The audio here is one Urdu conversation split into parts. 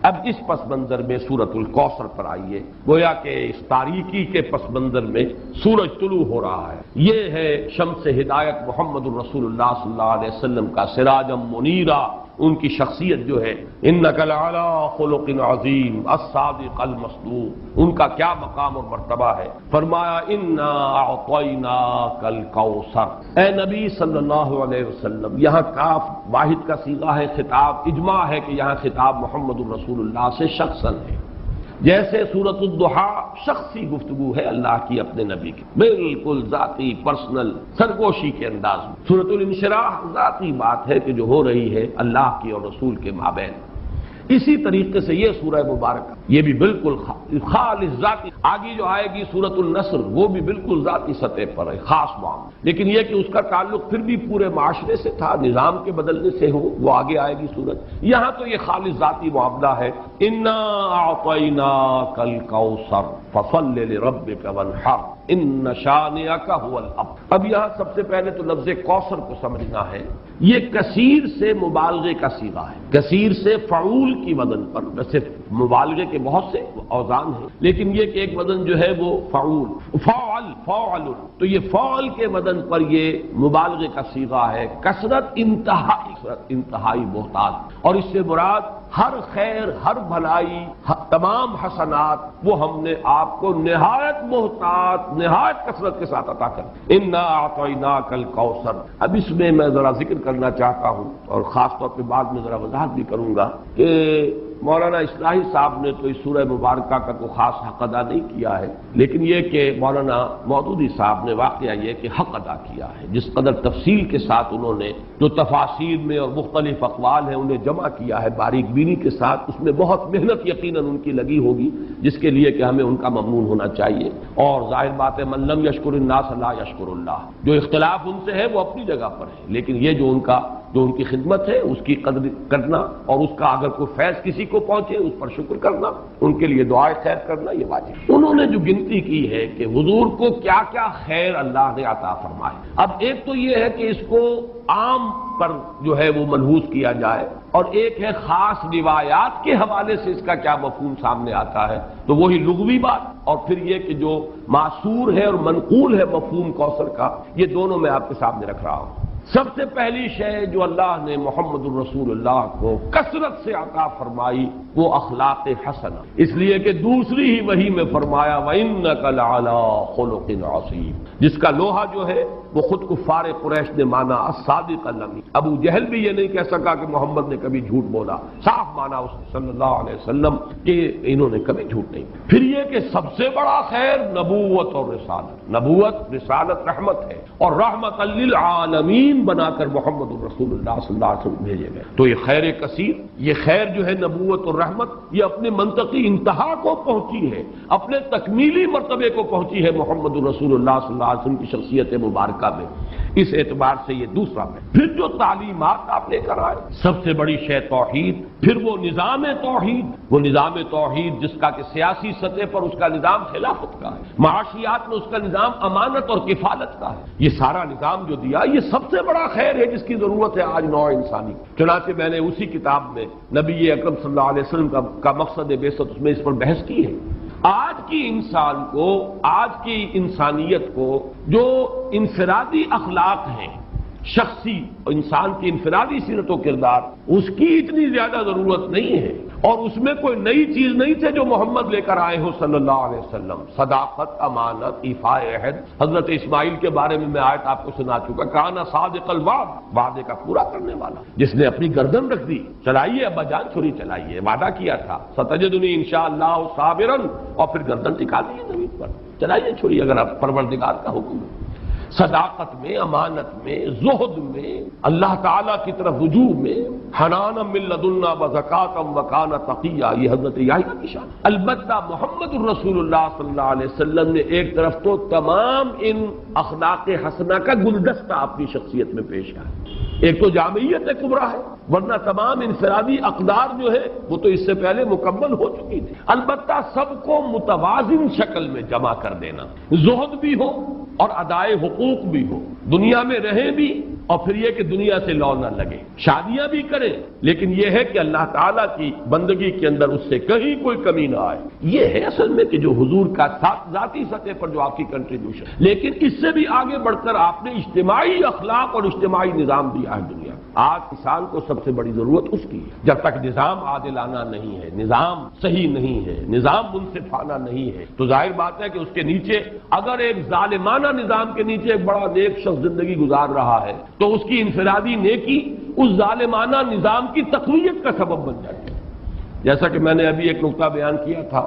اب اس پس منظر میں سورۃ الکوثر پر آئیے، گویا کہ اس تاریکی کے پس منظر میں سورج طلوع ہو رہا ہے۔ یہ ہے شمس ہدایت محمد الرسول اللہ صلی اللہ علیہ وسلم کا سراجا منیرا، ان کی شخصیت جو ہے انک لعلی خلق عظیم الصادق المصدوق، ان کا کیا مقام اور مرتبہ ہے۔ فرمایا انا اعطیناک الکوثر، اے نبی صلی اللہ علیہ وسلم، یہاں کاف واحد کا صیغہ ہے، خطاب اجماع ہے کہ یہاں خطاب محمد الرسول اللہ سے شخصاً ہے، جیسے سورۃ الضحیٰ شخصی گفتگو ہے اللہ کی اپنے نبی کی، بالکل ذاتی پرسنل سرگوشی کے انداز میں۔ سورۃ الانشراح ذاتی بات ہے کہ جو ہو رہی ہے اللہ کی اور رسول کے مابین۔ اسی طریقے سے یہ سورہ مبارکہ یہ بھی بالکل خالص ذاتی، آگے جو آئے گی سورۃ النصر وہ بھی بالکل ذاتی سطح پر ہے، خاص معاملہ، لیکن یہ کہ اس کا تعلق پھر بھی پورے معاشرے سے تھا، نظام کے بدلنے سے ہو، وہ آگے آئے گی سورت۔ یہاں تو یہ خالص ذاتی معاملہ ہے، انا اعطیناک الکوثر فصل لربک وانحر ان شانئک هو الابتر۔ اب یہاں سب سے پہلے تو لفظ کوثر کو سمجھنا ہے، یہ کثیر سے مبالغے کا صیغہ ہے، کثیر سے فعول کی وزن پر، ویسے مبالغے کے بہت سے اوزان ہیں لیکن یہ کہ ایک وزن جو ہے وہ فعول، فعل، تو یہ فعل کے وزن پر یہ مبالغے کا صیغہ ہے، کثرت انتہائی بہتات، اور اس سے مراد ہر خیر، ہر بھلائی، تمام حسنات وہ ہم نے آپ کو نہایت محتاط، نہایت کثرت کے ساتھ عطا کر۔ انا اعطیناک الکوثر۔ اب اس میں ذرا ذکر کرنا چاہتا ہوں اور خاص طور پہ بعد میں ذرا وضاحت بھی کروں گا کہ مولانا اصلاحی صاحب نے تو اس سورہ مبارکہ کا کوئی خاص حق ادا نہیں کیا ہے، لیکن یہ کہ مولانا مودودی صاحب نے واقعہ یہ کہ حق ادا کیا ہے، جس قدر تفصیل کے ساتھ انہوں نے جو تفاسیر میں اور مختلف اقوال ہیں انہیں جمع کیا ہے باریک بینی کے ساتھ، اس میں بہت محنت یقیناً ان کی لگی ہوگی، جس کے لیے کہ ہمیں ان کا ممنون ہونا چاہیے۔ اور ظاہر بات ہے من لم یشکر الناس لا یشکر اللہ، جو اختلاف ان سے ہے وہ اپنی جگہ پر ہے، لیکن یہ جو ان کی خدمت ہے اس کی قدر کرنا، اور اس کا اگر کوئی فیض کسی کو پہنچے اس پر شکر کرنا، ان کے لیے دعائے خیر کرنا، یہ واجب۔ انہوں نے جو گنتی کی ہے کہ حضور کو کیا کیا خیر اللہ نے عطا فرمائے، اب ایک تو یہ ہے کہ اس کو عام پر جو ہے وہ ملحوظ کیا جائے، اور ایک ہے خاص روایات کے حوالے سے اس کا کیا مفہوم سامنے آتا ہے، تو وہی لغوی بات، اور پھر یہ کہ جو معصور ہے اور منقول ہے مفہوم کوثر کا، یہ دونوں میں آپ کے سامنے رکھ رہا ہوں۔ سب سے پہلی شے جو اللہ نے محمد الرسول اللہ کو کثرت سے عطا فرمائی وہ اخلاق حسنہ، اس لیے کہ دوسری ہی وحی میں فرمایا وَإِنَّكَ لَعَلَىٰ خُلُقٍ عَظِيمٍ، جس کا لوہا جو ہے وہ خود کفار قریش نے مانا الصادق الامین۔ ابو جہل بھی یہ نہیں کہہ سکا کہ محمد نے کبھی جھوٹ بولا، صاف مانا اس نے صلی اللہ علیہ وسلم کہ انہوں نے کبھی جھوٹ نہیں۔ پھر یہ کہ سب سے بڑا خیر نبوت اور رسالت، نبوت رسالت رحمت ہے، اور رحمت للعالمین بنا کر محمد الرسول اللہ صلی اللہ علیہ وسلم بھیجے گئے۔ تو یہ خیر کثیر، یہ خیر جو ہے نبوت اور رحمت، یہ اپنے منطقی انتہا کو پہنچی ہے، اپنے تکمیلی مرتبے کو پہنچی ہے محمد الرسول اللہ صلی اللہ علیہ وسلم کی شخصیت مبارکہ میں۔ اس اعتبار سے یہ دوسرا ہے۔ پھر جو تعلیمات آپ لے کر آئے، سب سے بڑی شے توحید، پھر وہ نظام توحید، وہ نظام توحید جس کا کہ سیاسی سطح پر اس کا نظام خلافت کا ہے، معاشیات میں اس کا نظام امانت اور کفالت کا ہے، یہ سارا نظام جو دیا یہ سب سے بڑا خیر ہے جس کی ضرورت ہے آج نوع انسانی۔ چنانچہ میں نے اسی کتاب میں نبی اکرم صلی اللہ علیہ وسلم کا مقصد بعثت، اس میں اس پر بحث کی ہے۔ آج کی انسان کو، آج کی انسانیت کو جو انفرادی اخلاق ہیں، شخصی انسان کی انفرادی سیرت و کردار، اس کی اتنی زیادہ ضرورت نہیں ہے، اور اس میں کوئی نئی چیز نہیں تھے جو محمد لے کر آئے ہو صلی اللہ علیہ وسلم۔ صداقت، امانت، ایفاء عہد، حضرت اسماعیل کے بارے میں آیت آپ کو سنا چکا، کان صادق الوعد، وعدے کا پورا کرنے والا، جس نے اپنی گردن رکھ دی، چلائیے ابا جان چھری چلائیے، وعدہ کیا تھا ستجدنی انشاءاللہ صابرا، اور پھر گردن ٹکا دی زمین پر، چلائیے چھری اگر آپ پروردگار کا حکم ہے۔ صداقت میں، امانت میں، زہد میں، اللہ تعالیٰ کی طرف رجوع میں، حنانا من لدنا وزکاۃ وکان تقیا، یہ حضرت یحییٰ کی شان۔ البتہ محمد الرسول اللہ صلی اللہ علیہ وسلم نے ایک طرف تو تمام ان اخلاق حسنہ کا گلدستہ اپنی شخصیت میں پیش کیا، ایک تو جامعیت کبریٰ ہے، ورنہ تمام انفرادی اقدار جو ہے وہ تو اس سے پہلے مکمل ہو چکی تھی، البتہ سب کو متوازن شکل میں جمع کر دینا، زہد بھی ہو اور ادائے حقوق بھی ہو، دنیا میں رہیں بھی اور پھر یہ کہ دنیا سے لو نہ لگے، شادیاں بھی کریں لیکن یہ ہے کہ اللہ تعالیٰ کی بندگی کے اندر اس سے کہیں کوئی کمی نہ آئے۔ یہ ہے اصل میں کہ جو حضور کا ذاتی سطح پر جو آپ کی کنٹریبیوشن، لیکن اس سے بھی آگے بڑھ کر آپ نے اجتماعی اخلاق اور اجتماعی نظام دیا ہے دنیا۔ آج انسان کو سب سے بڑی ضرورت اس کی ہے۔ جب تک نظام عادلانہ نہیں ہے، نظام صحیح نہیں ہے، نظام منصفانہ نہیں ہے، تو ظاہر بات ہے کہ اس کے نیچے اگر ایک ظالمانہ نظام کے نیچے ایک بڑا نیک شخص زندگی گزار رہا ہے تو اس کی انفرادی نیکی اس ظالمانہ نظام کی تقویت کا سبب بن جاتی ہے۔ جیسا کہ میں نے ابھی ایک نقطہ بیان کیا تھا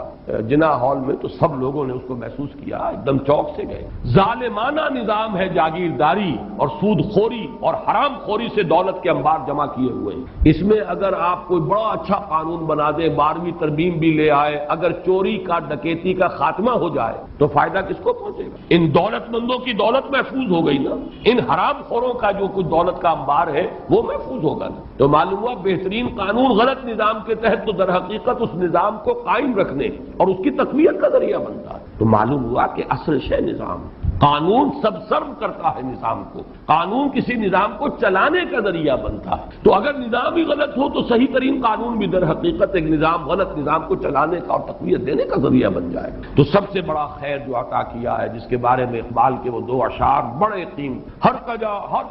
جنا ہال میں، تو سب لوگوں نے اس کو محسوس کیا، ایک دم چوک سے گئے۔ ظالمانہ نظام ہے، جاگیرداری اور سود خوری اور حرام خوری سے دولت کے انبار جمع کیے ہوئے ہیں۔ اس میں اگر آپ کوئی بڑا اچھا قانون بنا دیں، 12ویں ترمیم بھی لے آئے، اگر چوری کا ڈکیتی کا خاتمہ ہو جائے تو فائدہ کس کو پہنچے گا؟ ان دولت مندوں کی دولت محفوظ ہو گئی نا، ان حرام خوروں کا جو کچھ دولت کا انبار ہے وہ محفوظ ہوگا نا۔ تو معلوم ہوا بہترین قانون غلط نظام کے تحت تو در حقیقت اس نظام کو قائم رکھنے اور اس کی تقویت کا ذریعہ بنتا ہے۔ تو معلوم ہوا کہ اصل شے نظام، قانون سب سرو کرتا ہے نظام کو، قانون کسی نظام کو چلانے کا ذریعہ بنتا ہے۔ تو اگر نظام ہی غلط ہو تو صحیح ترین قانون بھی در حقیقت ایک نظام غلط نظام کو چلانے کا اور تقویت دینے کا ذریعہ بن جائے گا۔ تو سب سے بڑا خیر جو عطا کیا ہے، جس کے بارے میں اقبال کے وہ 2 اشعار بڑے قیمت، ہر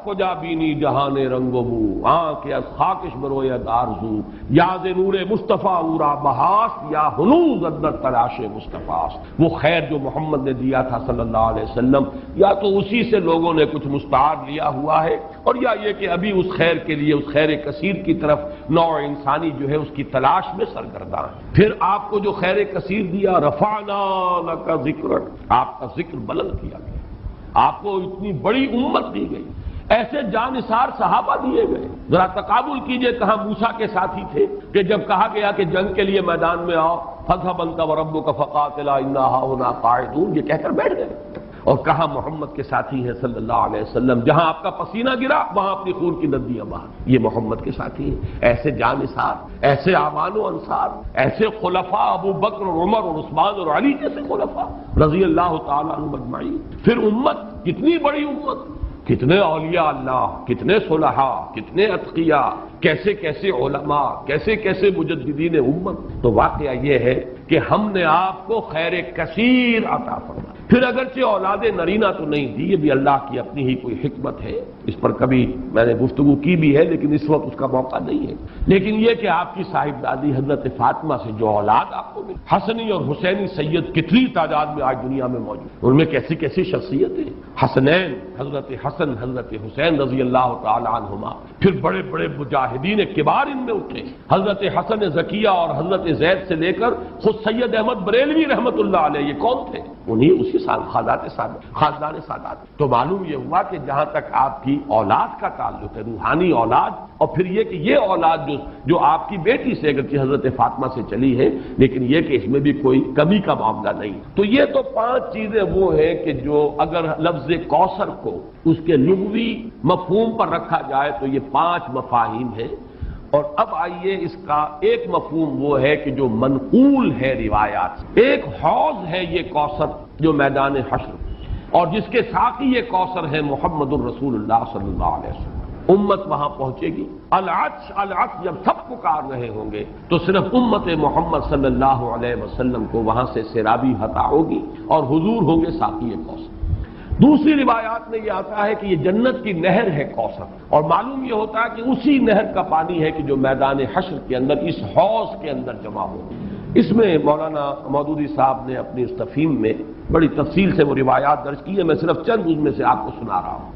کجا بینی جہان رنگ و بو، آنکھ از خاکش بروید آرزو، یاد نور مصطفیٰ اورا بہاس، یا ہنوز اندر تلاش مصطفیٰ۔ وہ خیر جو محمد نے دیا تھا صلی اللہ علیہ وسلم، یا تو اسی سے لوگوں نے کچھ مستعار لیا ہوا ہے، اور یا یہ کہ ابھی اس خیر کے لیے، اس خیر کثیر کی طرف نوع انسانی جو ہے اس کی تلاش میں سرگرداں ہے۔ پھر آپ کو جو خیر کثیر دیا، رفعنا لک ذکرک، آپ کا ذکر بلند کیا گیا، آپ کو اتنی بڑی امت دی گئی، ایسے جانثار صحابہ دیے گئے۔ ذرا تقابل کیجئے، کہاں موسیٰ کے ساتھی تھے کہ جب کہا گیا کہ جنگ کے لیے میدان میں آؤ، فاذهب انت وربك فقاتلا انا هاهنا قاعدون، یہ کہہ کر بیٹھ گئے۔ اور کہاں محمد کے ساتھی ہیں صلی اللہ علیہ وسلم، جہاں آپ کا پسینہ گرا وہاں اپنی خون کی ندیاں بہا، یہ محمد کے ساتھی ہیں۔ ایسے جانثار، ایسے اعوان و انصار، ایسے خلفاء ابو بکر اور عمر اور عثمان اور علی جیسے خلفاء رضی اللہ تعالیٰ عنہم اجمعین۔ پھر امت، کتنی بڑی امت، کتنے اولیاء اللہ، کتنے صلحاء، کتنے اتقیاء، کیسے کیسے علماء، کیسے کیسے مجددین امت۔ تو واقعہ یہ ہے کہ ہم نے آپ کو خیر کثیر عطا فرمایا۔ پھر اگرچہ اولاد نرینہ تو نہیں دی، یہ بھی اللہ کی اپنی ہی کوئی حکمت ہے، اس پر کبھی میں نے گفتگو کی بھی ہے لیکن اس وقت اس کا موقع نہیں ہے۔ لیکن یہ کہ آپ کی صاحبزادی حضرت فاطمہ سے جو اولاد آپ کو ملی، حسنی اور حسینی سید کتنی تعداد میں آج دنیا میں موجود، ان میں کیسی کیسی شخصیتیں، حسنین حضرت حسن حضرت حسین رضی اللہ تعالی عنہما، پھر بڑے بڑے مجاہدین کبار ان میں اٹھے، حضرت حسن زکیہ اور حضرت زید سے لے کر خود سید احمد بریلوی رحمت اللہ علیہ، یہ کون تھے؟ انہی اسی خاندان سادات۔ تو معلوم یہ ہوا کہ جہاں تک آپ کی اولاد کا تعلق ہے، روحانی اولاد، اور پھر یہ کہ یہ اولاد جو آپ کی بیٹی سے اگرچہ حضرت فاطمہ سے چلی ہے، لیکن یہ کہ اس میں بھی کوئی کمی کا معاملہ نہیں۔ تو یہ تو 5 چیزیں وہ ہیں کہ جو اگر لفظ کوثر کو اس کے لغوی مفہوم پر رکھا جائے تو یہ 5 مفاہیم ہیں۔ اور اب آئیے اس کا ایک مفہوم وہ ہے کہ جو منقول ہے روایات سے۔ ایک حوض ہے یہ کوثر جو میدان حشر، اور جس کے ساقی یہ کوثر ہے محمد الرسول اللہ صلی اللہ علیہ وسلم۔ امت وہاں پہنچے گی، العطش العطش جب سب پکار رہے ہوں گے تو صرف امت محمد صلی اللہ علیہ وسلم کو وہاں سے سیرابی عطا ہوگی اور حضور ہوں گے ساقی کوثر۔ دوسری روایات میں یہ آتا ہے کہ یہ جنت کی نہر ہے کوثر، اور معلوم یہ ہوتا ہے کہ اسی نہر کا پانی ہے کہ جو میدان حشر کے اندر اس حوض کے اندر جمع ہوگی۔ اس میں مولانا مودودی صاحب نے اپنی اس تفہیم میں بڑی تفصیل سے وہ روایات درج کی ہے، میں صرف چند ان میں سے آپ کو سنا رہا ہوں۔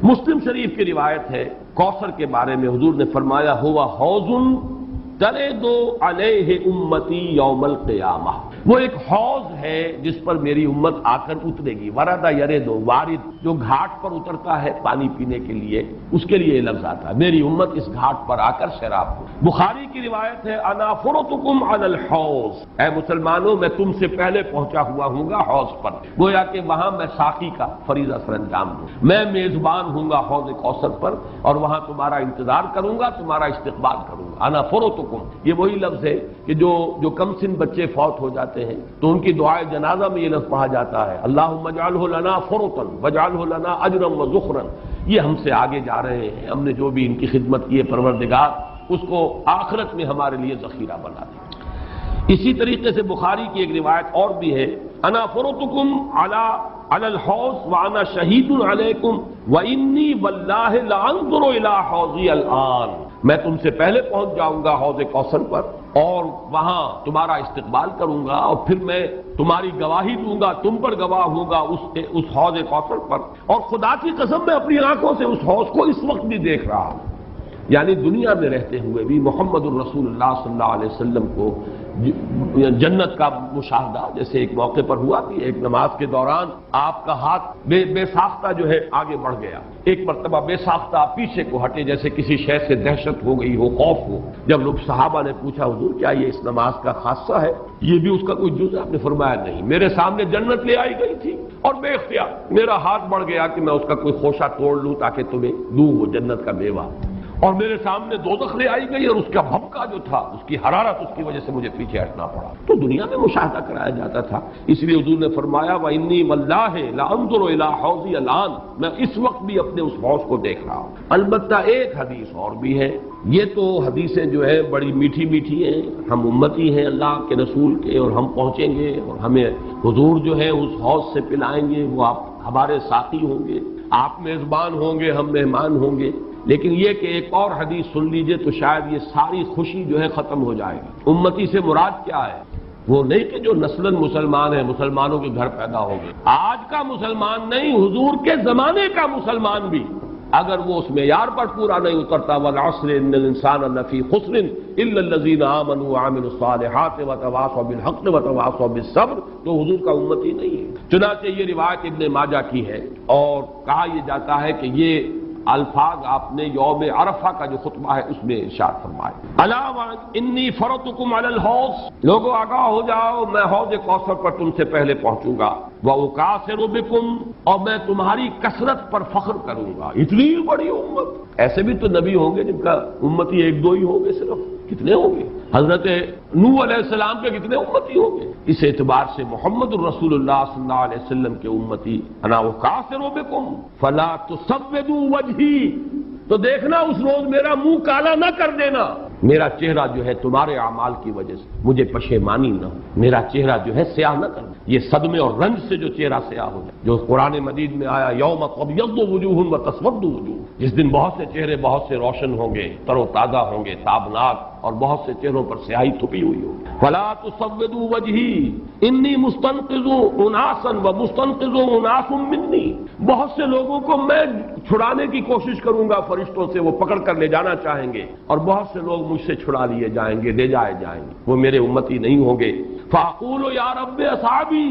مسلم شریف کی روایت ہے کوثر کے بارے میں، حضور نے فرمایا ہوا حوض ترد علیہ امتی یوم القیامہ، وہ ایک حوض ہے جس پر میری امت آ کر اترے گی۔ ورد یرد، وارد جو گھاٹ پر اترتا ہے پانی پینے کے لیے، اس کے لیے یہ لفظ آتا ہے، میری امت اس گھاٹ پر آ کر سیراب ہو۔ بخاری کی روایت ہے انا فرطکم علی الحوض، اے مسلمانوں میں تم سے پہلے پہنچا ہوا ہوں گا حوض پر، گویا کہ وہاں میں ساقی کا فریضہ سر انجام دوں، میں میزبان ہوں گا حوض کوثر پر، اور وہاں تمہارا انتظار کروں گا، تمہارا استقبال کروں گا۔ انا فرطکم، یہ وہی لفظ ہے کہ جو کم سن بچے فوت ہو جاتے ہیں تو ان کی دعائے جنازہ میں یہ لفظ پڑھا جاتا ہے اللہم اجعلہ لنا فرطا واجعلہ لنا اجرا وذخرا، یہ ہم سے آگے جا رہے ہیں، ہم نے جو بھی ان کی خدمت کی ہے پروردگار اس کو آخرت میں ہمارے لیے ذخیرہ بنا دے۔ اسی طریقے سے بخاری کی ایک روایت اور بھی ہے، انا فرتکم علی الحوض وانا شہید علیکم وانی واللہ لانظر الی حوضی الان، میں تم سے پہلے پہنچ جاؤں گا حوض کوثر پر اور وہاں تمہارا استقبال کروں گا اور پھر میں تمہاری گواہی دوں گا، تم پر گواہ ہوں گا اس حوض کوثر پر، اور خدا کی قسم میں اپنی آنکھوں سے اس حوض کو اس وقت بھی دیکھ رہا ہوں۔ یعنی دنیا میں رہتے ہوئے بھی محمد الرسول اللہ صلی اللہ علیہ وسلم کو جنت کا مشاہدہ جیسے ایک موقع پر ہوا کہ ایک نماز کے دوران آپ کا ہاتھ بے ساختہ جو ہے آگے بڑھ گیا، ایک مرتبہ بے ساختہ پیچھے کو ہٹے جیسے کسی شے سے دہشت ہو گئی ہو، خوف ہو۔ جب لوگ صحابہ نے پوچھا حضور کیا یہ اس نماز کا خاصہ ہے، یہ بھی اس کا کوئی جز ہے؟ آپ نے فرمایا نہیں، میرے سامنے جنت لے آئی گئی تھی اور بے اختیار میرا ہاتھ بڑھ گیا کہ میں اس کا کوئی خوشہ توڑ لوں تاکہ تمہیں دوں وہ جنت کا میوہ، اور میرے سامنے دوزخ لے آئی گئی اور اس کا بھبکا جو تھا، اس کی حرارت، اس کی وجہ سے مجھے پیچھے ہٹنا پڑا۔ تو دنیا میں مشاہدہ کرایا جاتا تھا، اس لیے حضور نے فرمایا وَإِنِّي وَاللَّهِ لَأَنظُرُ إِلَىٰ حَوْضِي الْآنَ، میں اس وقت بھی اپنے اس حوض کو دیکھ رہا ہوں۔ البتہ ایک حدیث اور بھی ہے، یہ تو حدیثیں جو ہے بڑی میٹھی میٹھی ہیں، ہم امتی ہیں اللہ کے رسول کے اور ہم پہنچیں گے اور ہمیں حضور جو ہے اس حوض سے پلائیں گے، وہ آپ ہمارے ساتھی ہوں گے، آپ میزبان ہوں گے، ہم مہمان ہوں گے۔ لیکن یہ کہ ایک اور حدیث سن لیجئے تو شاید یہ ساری خوشی جو ہے ختم ہو جائے گی۔ امتی سے مراد کیا ہے؟ وہ نہیں کہ جو نسلاً مسلمان ہیں، مسلمانوں کے گھر پیدا ہو گئے، آج کا مسلمان نہیں، حضور کے زمانے کا مسلمان بھی اگر وہ اس معیار پر پورا نہیں اترتا، والعصر ان الانسان لفی خسر الا الذین آمنوا وعملوا الصالحات وتواصوا بالحق وتواصوا بالصبر، تو حضور کا امتی نہیں ہے۔ چنانچہ یہ روایت ابن ماجہ کی ہے اور کہا یہ جاتا ہے کہ یہ الفاظ آپ نے یوم عرفہ کا جو خطبہ ہے اس میں ارشاد فرمائے، الا انی فرضتکم علی الحوض، لوگوں آگاہ ہو جاؤ میں حوض کوثر پر تم سے پہلے پہنچوں گا، واکاثر بکم، اور میں تمہاری کثرت پر فخر کروں گا۔ اتنی بڑی امت، ایسے بھی تو نبی ہوں گے جن کا امتی ایک دو ہی ہوں گے، صرف کتنے ہوں گے؟ حضرت نوح علیہ السلام کے کتنے امتی ہوں گے؟ اس اعتبار سے محمد الرسول اللہ صلی اللہ علیہ وسلم کے امتی انا وکاثر بکم فلا تسودوا وجہی، تو دیکھنا اس روز میرا منہ کالا نہ کر دینا، میرا چہرہ جو ہے تمہارے اعمال کی وجہ سے مجھے پشیمانی نہ ہو، میرا چہرہ جو ہے سیاہ نہ کرنا، یہ صدمے اور رنج سے جو چہرہ سیاہ ہو جائے، جو قرآن مجید میں آیا یوم تبیض وجوہ وتسود وجوہ، جس دن بہت سے چہرے بہت سے روشن ہوں گے، تر و تازہ ہوں گے، تابناک، اور بہت سے چہروں پر سیاہی تھپی ہوئی ہوگی۔ فلا تسودوا وجہی انی مستنقذ اناسا ومستنقذ اناس منی، بہت سے لوگوں کو میں چھڑانے کی کوشش کروں گا فرشتوں سے، وہ پکڑ کر لے جانا چاہیں گے، اور بہت سے لوگ مجھ سے چھڑا لیے جائیں گے، لے جائے جائیں گے، وہ میرے امتی نہیں ہوں گے۔ فاقول یا رب اصحابی،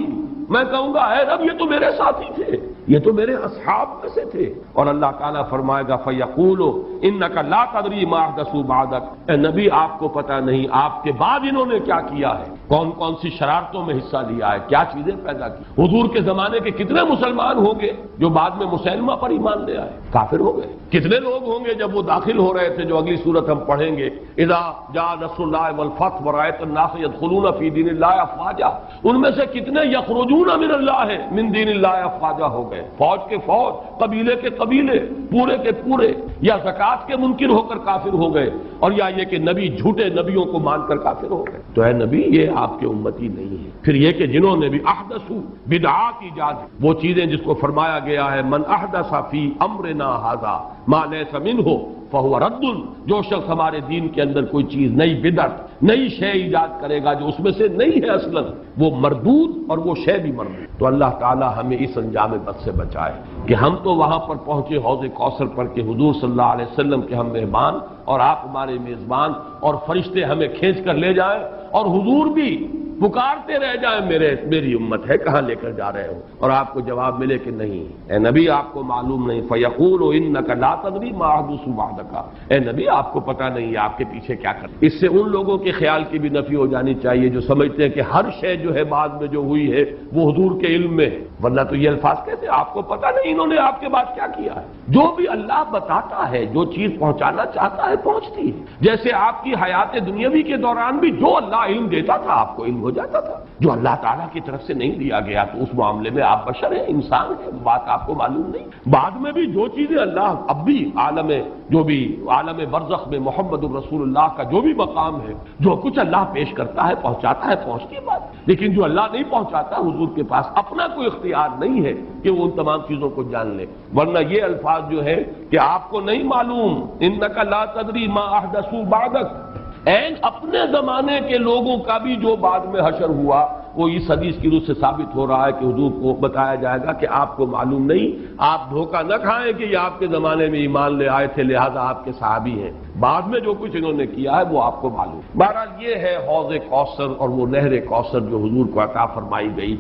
میں کہوں گا اے رب یہ تو میرے ساتھی تھے، یہ تو میرے اصحاب میں سے تھے، اور اللہ تعالیٰ فرمائے گا فیقول انک لا تدری ما احدثوا بعدک، اے نبی آپ کو پتہ نہیں آپ کے بعد انہوں نے کیا کیا ہے، کون کون سی شرارتوں میں حصہ لیا ہے، کیا چیزیں پیدا کی۔ حضور کے زمانے کے کتنے مسلمان ہوں گے جو بعد میں مسلمہ پر ایمان لے آئے، کافر ہو گئے؟ کتنے لوگ ہوں گے جب وہ داخل ہو رہے تھے، جو اگلی صورت ہم پڑھیں گے، اذا جاء نصر اللہ والفتح ورأیت الناس يدخلون فی دین اللہ افواجا، ان میں سے کتنے یخرجون من اللہ من دین اللہ افواجا ہو گئے، فوج کے فوج، قبیلے کے قبیلے، پورے کے پورے، یا زکوٰۃ کے منکر ہو کر کافر ہو گئے، اور یا یہ کہ نبی جھوٹے نبیوں کو مان کر کافر ہو گئے۔ تو اے نبی یہ آپ کے امتی نہیں ہے۔ پھر یہ کہ جنہوں نے بھی احدثوا بدعات ایجاد، وہ چیزیں جس کو فرمایا گیا ہے من احدث فی امرنا ھذا ما لیس منہ فہو رد، جو شخص ہمارے دین کے اندر کوئی چیز نئی بدعت، نئی شے ایجاد کرے گا جو اس میں سے نہیں ہے اصلا، وہ مردود، اور وہ شے بھی مردود۔ تو اللہ تعالی ہمیں اس انجام بد سے بچائے کہ ہم تو وہاں پر پہنچے حوض کوثر پر کہ حضور صلی اللہ علیہ وسلم کے ہم مہمان اور آپ ہمارے میزبان، اور فرشتے ہمیں کھینچ کر لے جائیں، اور حضور بھی پکارتے رہ جائیں میری امت ہے کہاں لے کر جا رہے ہو، اور آپ کو جواب ملے کہ نہیں اے نبی آپ کو معلوم نہیں، فیقول انک لا تدری ما احدث بعدک، اے نبی آپ کو پتہ نہیں آپ کے پیچھے کیا کر۔ اس سے ان لوگوں کے خیال کی بھی نفی ہو جانی چاہیے جو سمجھتے ہیں کہ ہر شے جو ہے بعد میں جو ہوئی ہے وہ حضور کے علم میں ہے، ورنہ تو یہ الفاظ کہتے ہیں آپ کو پتہ نہیں انہوں نے آپ کے بعد کیا کیا ہے۔ جو بھی اللہ بتاتا ہے، جو چیز پہنچانا چاہتا ہے پہنچتی ہے، جیسے آپ کی حیات دنیاوی کے دوران بھی جو اللہ علم دیتا تھا آپ کو علم ہو جاتا تھا جو اللہ تعالیٰ کی طرف سے نہیں دیا گیا، تو اس معاملے میں آپ بشر ہیں، انسان ہیں، بات آپ کو معلوم نہیں۔ بعد میں بھی جو چیزیں اللہ اب بھی عالم برزخ میں محمد الرسول اللہ کا جو بھی مقام ہے، جو کچھ اللہ پیش کرتا ہے پہنچاتا ہے، پہنچتی ہے بات، لیکن جو اللہ نہیں پہنچاتا حضور کے پاس اپنا کوئی اختیار نہیں ہے کہ وہ ان تمام چیزوں کو جان لے۔ ورنہ یہ الفاظ جو ہے کہ آپ کو نہیں معلوم، انک لا تدری ما احدثوا بعدک، اپنے زمانے کے لوگوں کا بھی جو بعد میں حشر ہوا وہ اس حدیث کی روح سے ثابت ہو رہا ہے کہ حضور کو بتایا جائے گا کہ آپ کو معلوم نہیں، آپ دھوکہ نہ کھائیں کہ یہ آپ کے زمانے میں ایمان لے آئے تھے لہذا آپ کے صحابی ہیں، بعد میں جو کچھ انہوں نے کیا ہے وہ آپ کو معلوم۔ بہرحال یہ ہے حوض کوثر اور وہ نہر کوثر جو حضور کو عطا فرمائی گئی۔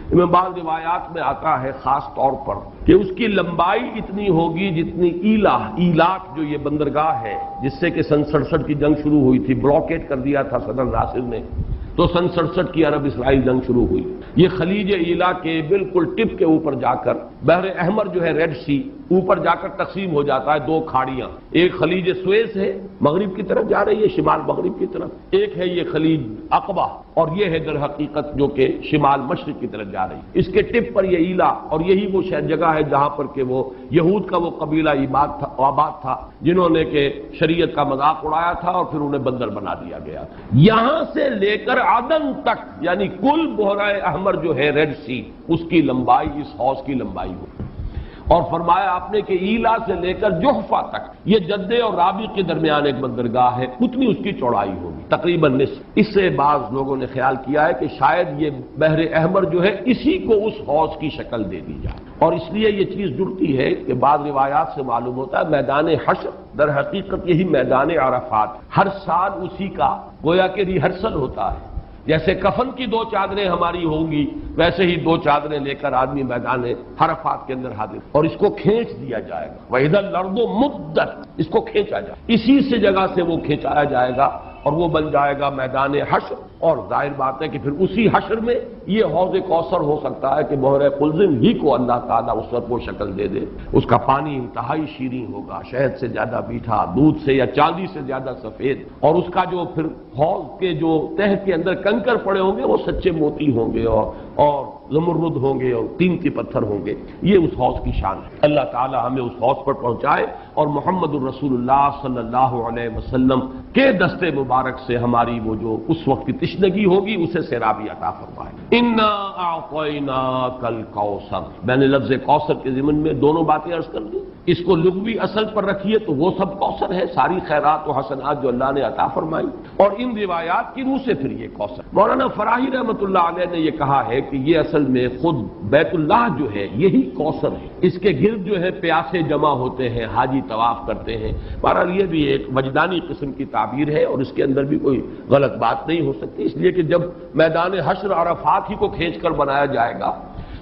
میں بعض روایات میں آتا ہے خاص طور پر کہ اس کی لمبائی اتنی ہوگی جتنی ایلاک جو یہ بندرگاہ ہے جس سے کہ سن 67 کی جنگ شروع ہوئی تھی، بلاکیٹ کر دیا تھا صدر ناصر نے، تو سن 67 کی عرب اسرائیل جنگ شروع ہوئی۔ یہ خلیج ایلا کے بالکل ٹپ کے اوپر جا کر بحر احمر جو ہے ریڈ سی اوپر جا کر تقسیم ہو جاتا ہے دو کھاڑیاں، ایک خلیج سویس ہے مغرب کی طرف جا رہی ہے شمال مغرب کی طرف، ایک ہے یہ خلیج عقبہ اور یہ ہے در حقیقت جو کہ شمال مشرق کی طرف جا رہی ہے۔ اس کے ٹپ پر یہ ایلا اور یہی وہ جگہ ہے جہاں پر کہ وہ یہود کا وہ قبیلہ آباد تھا جنہوں نے کہ شریعت کا مذاق اڑایا تھا اور پھر انہیں بندر بنا دیا گیا۔ یہاں سے لے کر عدن تک یعنی کل بحیرہ احمر جو ہے ریڈ سی اس کی لمبائی اس حوض کی لمبائی ہوگی، اور فرمایا آپ نے کہ ایلا سے لے کر جحفہ تک یہ جدے اور رابی کے درمیان ایک بندرگاہ ہے، اتنی اس کی چوڑائی ہوگی تقریباً نصف۔ اس سے بعض لوگوں نے خیال کیا ہے کہ شاید یہ بحر احمر جو ہے اسی کو اس حوض کی شکل دے دی جائے، اور اس لیے یہ چیز جڑتی ہے کہ بعض روایات سے معلوم ہوتا ہے میدان حشر در حقیقت یہی میدان عرفات، ہر سال اسی کا گویا کہ ریہرسل ہوتا ہے۔ جیسے کفن کی دو چادریں ہماری ہوں گی ویسے ہی دو چادریں لے کر آدمی میدان عرفات کے اندر حاضر اور اس کو کھینچ دیا جائے گا، وَإِذَا الْأَرْضُ مُدَّتْ، اس کو کھینچا جائے گا، اسی سے جگہ سے وہ کھینچایا جائے گا اور وہ بن جائے گا میدان حشر۔ اور ظاہر بات ہے کہ پھر اسی حشر میں یہ حوض کوثر ہو سکتا ہے کہ بحر قلزم ہی کو اللہ تعالیٰ اس وقت وہ شکل دے دے، اس کا پانی انتہائی شیریں ہوگا، شہد سے زیادہ میٹھا، دودھ سے یا چاندی سے زیادہ سفید، اور اس کا جو پھر حوض کے جو تہ کے اندر کنکر پڑے ہوں گے وہ سچے موتی ہوں گے اور زمرد ہوں گے اور قیمتی پتھر ہوں گے۔ یہ اس حوض کی شان ہے۔ اللہ تعالی ہمیں اس حوض پر پہنچائے اور محمد الرسول اللہ صلی اللہ علیہ وسلم کے دستے مبارک سے ہماری وہ جو اس وقت کی تشنگی ہوگی اسے سیرابی عطا فرمائے۔ انا اعطیناک الکوثر، میں نے لفظ کوثر کے ضمن میں دونوں باتیں عرض کر دی، اس کو لغوی اصل پر رکھیے تو وہ سب کوثر ہے، ساری خیرات و حسنات جو اللہ نے عطا فرمائی، اور ان روایات کی روح سے پھر یہ کوثر۔ مولانا فراہی رحمۃ اللہ علیہ نے یہ کہا ہے کہ یہ اصل میں خود بیت اللہ جو ہے یہی کوثر ہے، اس کے گرد جو ہے پیاسے جمع ہوتے ہیں، حاجی طواف کرتے ہیں۔ بہرحال یہ بھی ایک وجدانی قسم کی تعبیر ہے اور اس کے اندر بھی کوئی غلط بات نہیں ہو سکتی، اس لیے کہ جب میدان حشر عرفات ہی کو کھینچ کر بنایا جائے گا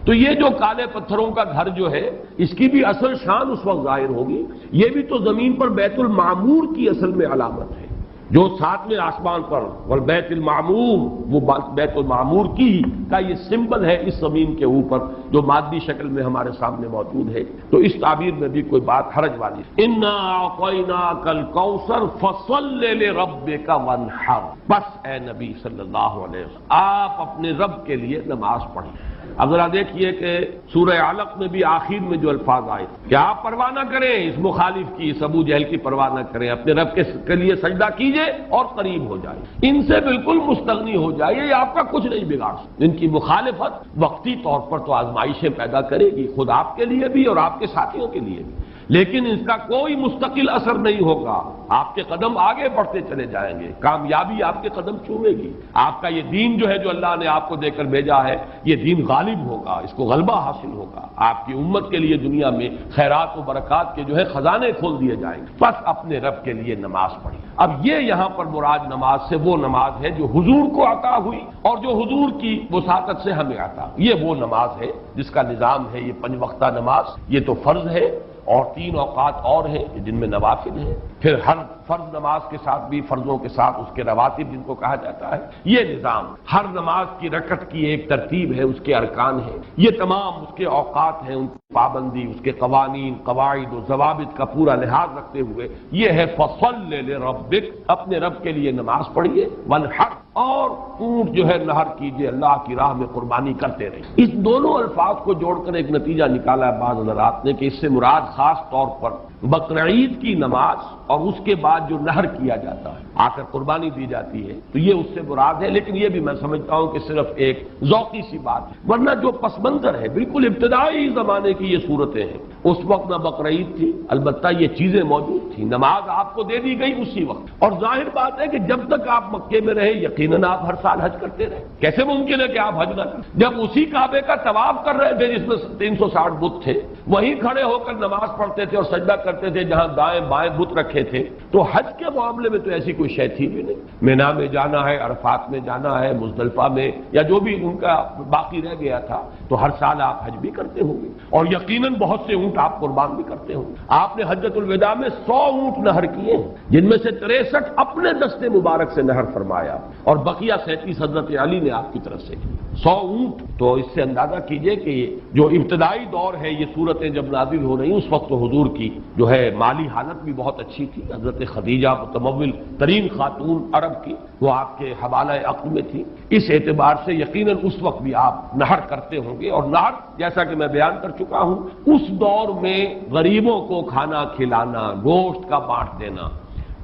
تو یہ جو کالے پتھروں کا گھر جو ہے اس کی بھی اصل شان اس وقت ظاہر ہوگی۔ یہ بھی تو زمین پر بیت المعمور کی اصل میں علامت ہے، جو ساتویں آسمان پر والبیت المعمور، وہ بیت المعمور کی کا یہ سمبل ہے اس زمین کے اوپر جو مادی شکل میں ہمارے سامنے موجود ہے، تو اس تعبیر میں بھی کوئی بات حرج والی نہیں۔ انا اعطیناک الکوثر فصل لربک وانحر، بس اے نبی صلی اللہ علیہ وسلم آپ اپنے رب کے لیے نماز پڑھیں۔ اب ذرا دیکھیے کہ سورہ علق میں بھی آخر میں جو الفاظ آئے کہ آپ پرواہ نہ کریں اس مخالف کی، اس ابو جہل کی پرواہ نہ کریں، اپنے رب کے لیے سجدہ کیجئے اور قریب ہو جائے، ان سے بالکل مستغنی ہو جائیے، یہ آپ کا کچھ نہیں بگاڑ سکتے۔ ان کی مخالفت وقتی طور پر تو آزمائشیں پیدا کرے گی، خود آپ کے لیے بھی اور آپ کے ساتھیوں کے لیے بھی، لیکن اس کا کوئی مستقل اثر نہیں ہوگا، آپ کے قدم آگے بڑھتے چلے جائیں گے، کامیابی آپ کے قدم چومے گی، آپ کا یہ دین جو ہے جو اللہ نے آپ کو دے کر بھیجا ہے یہ دین غالب ہوگا، اس کو غلبہ حاصل ہوگا، آپ کی امت کے لیے دنیا میں خیرات و برکات کے جو ہے خزانے کھول دیے جائیں گے۔ بس اپنے رب کے لیے نماز پڑھیں۔ اب یہ یہاں پر مراد نماز سے وہ نماز ہے جو حضور کو عطا ہوئی اور جو حضور کی وساطت سے ہمیں عطا، یہ وہ نماز ہے جس کا نظام ہے یہ 5 وقتہ نماز، یہ تو فرض ہے اور 3 اوقات اور ہیں جن میں نوافل ہیں، پھر ہر فرض نماز کے ساتھ بھی فرضوں کے ساتھ اس کے رواتب جن کو کہا جاتا ہے، یہ نظام ہر نماز کی رکعت کی ایک ترتیب ہے، اس کے ارکان ہیں، یہ تمام اس کے اوقات ہیں، ان کی پابندی، اس کے قوانین، قواعد و ضوابط کا پورا لحاظ رکھتے ہوئے یہ ہے فصل لربک، اپنے رب کے لیے نماز پڑھیے، وانحر، اور اونٹ جو ہے نہر کیجئے، اللہ کی راہ میں قربانی کرتے رہے۔ اس دونوں الفاظ کو جوڑ کر ایک نتیجہ نکالا ہے بعض حضرات نے کہ اس سے مراد خاص طور پر بقرعید کی نماز اور اس کے بعد جو نہر کیا جاتا ہے، آ کر قربانی دی جاتی ہے، تو یہ اس سے مراد ہے۔ لیکن یہ بھی میں سمجھتا ہوں کہ صرف ایک ذوقی سی بات ہے، ورنہ جو پس منظر ہے بالکل ابتدائی زمانے کی یہ صورتیں ہیں۔ اس وقت نہ بقرعید تھی، البتہ یہ چیزیں موجود تھیں، نماز آپ کو دے دی گئی اسی وقت، اور ظاہر بات ہے کہ جب تک آپ مکے میں رہے یقیناً آپ ہر سال حج کرتے رہے۔ کیسے ممکن ہے کہ آپ حج نہ کریں جب اسی کعبے کا طواف کر رہے تھے جس میں 360 بت تھے، وہیں کھڑے ہو کر نماز پڑھتے تھے اور سجدہ کرتے تھے جہاں دائیں بائیں بت رکھے تھے۔ تو حج کے معاملے میں تو ایسی کوئی شے تھی بھی نہیں۔ مینا میں جانا ہے، عرفات میں جانا ہے، مزدلفہ میں، یا جو بھی ان کا باقی رہ گیا تھا، تو ہر سال آپ حج بھی کرتے ہوں گے، اور یقیناً بہت سے اونٹ آپ قربان بھی کرتے ہوں گے۔ آپ نے حجۃ الوداع میں 100 اونٹ نہر کیے ہیں، جن میں سے 63 اپنے دستے مبارک سے نہر فرمایا، اور بقیہ 37 حضرت علی نے آپ کی طرف سے کی۔ 100 اونٹ، تو اس سے اندازہ کیجئے کہ جو ابتدائی دور ہے، یہ صورتیں جب نازل ہو رہی ہیں اس وقت تو حضور کی جو ہے مالی حالت بھی بہت اچھی تھی۔ حضرت خدیجہ متمول ترین خاتون عرب کی، وہ آپ کے حوالہ عقد میں تھی، اس اعتبار سے یقیناً اس وقت بھی آپ نہر کرتے ہوں گے۔ اور نہر جیسا کہ میں بیان کر چکا ہوں، اس دور میں غریبوں کو کھانا کھلانا، گوشت کا بانٹ دینا،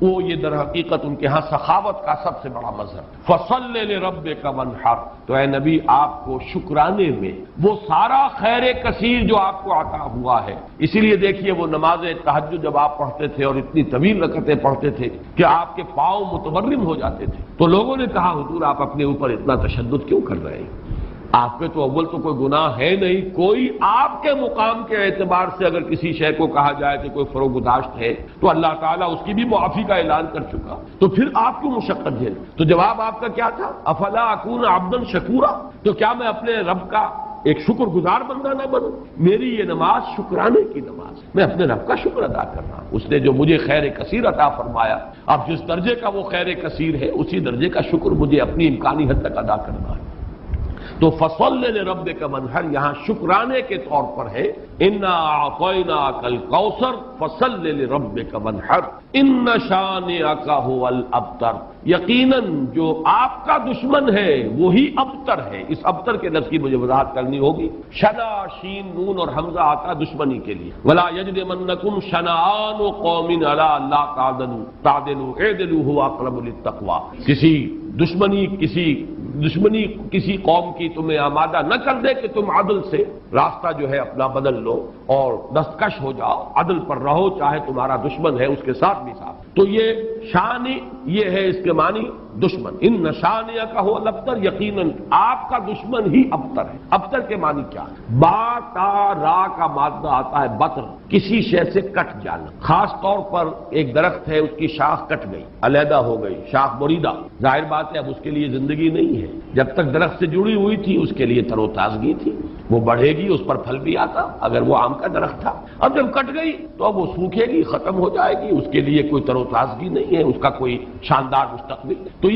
وہ یہ در حقیقت ان کے ہاں سخاوت کا سب سے بڑا مظہر۔ فصل لربک وانحر، تو اے نبی آپ کو شکرانے میں وہ سارا خیر کثیر جو آپ کو عطا ہوا ہے، اسی لیے دیکھیے وہ نماز تہجد جب آپ پڑھتے تھے اور اتنی طویل رکعتیں پڑھتے تھے کہ آپ کے پاؤں متورم ہو جاتے تھے، تو لوگوں نے کہا حضور آپ اپنے اوپر اتنا تشدد کیوں کر رہے ہیں؟ آپ پہ تو اول تو کوئی گناہ ہے نہیں، کوئی آپ کے مقام کے اعتبار سے اگر کسی شے کو کہا جائے کہ کوئی فروگزاشت ہے تو اللہ تعالیٰ اس کی بھی معافی کا اعلان کر چکا، تو پھر آپ کیوں مشقت جھیل؟ تو جواب آپ کا کیا تھا؟ افلا اکون عبدا شکورا، تو کیا میں اپنے رب کا ایک شکر گزار بندہ نہ بنوں؟ میری یہ نماز شکرانے کی نماز ہے، میں اپنے رب کا شکر ادا کر رہا ہوں، اس نے جو مجھے خیر کثیر عطا فرمایا، اب جس درجے کا وہ خیر کثیر ہے اسی درجے کا شکر مجھے اپنی امکانی حد تک ادا کرنا ہے۔ تو فصل لربک وانحر یہاں شکرانے کے طور پر ہے، انا اعطیناک الکوثر فصل لربک وانحر ان شانئک هو الابتر، یقیناً جو آپ کا دشمن ہے وہی ابتر ہے۔ اس ابتر کے لفظ کی مجھے وضاحت کرنی ہوگی۔ شنا، شین، نون اور حمزہ آتا دشمنی کے لیے، ولا یجرمنکم شنآن قوم علی الا تعدلوا اعدلوا هو اقرب للتقوی، کسی دشمنی کسی قوم کی تمہیں آمادہ نہ کر دے کہ تم عدل سے راستہ جو ہے اپنا بدل لو اور دستکش ہو جاؤ، عدل پر رہو، چاہے تمہارا دشمن ہے اس کے ساتھ بھی ساتھ۔ تو یہ شان یہ ہے، اس کے معنی دشمن، ان شانئک هو الابتر، یقیناً آپ کا دشمن ہی ابتر ہے۔ ابتر کے معنی کیا ہے؟ با تا را کا مادہ آتا ہے بطر، کسی شے سے کٹ جانا، خاص طور پر ایک درخت ہے اس کی شاخ کٹ گئی، علیحدہ ہو گئی، شاخ بریدہ، ظاہر بات ہے اب اس کے لیے زندگی نہیں ہے، جب تک درخت سے جڑی ہوئی تھی اس کے لیے تر و تازگی تھی، وہ بڑھے گی، اس پر پھل بھی آتا اگر وہ آم کا درخت تھا، اب جب کٹ گئی تو اب وہ سوکھے گی، ختم ہو جائے گی، اس کے لیے کوئی تر و تازگی نہیں ہے، اس کا کوئی شاندار مستقبل نہیں۔ تو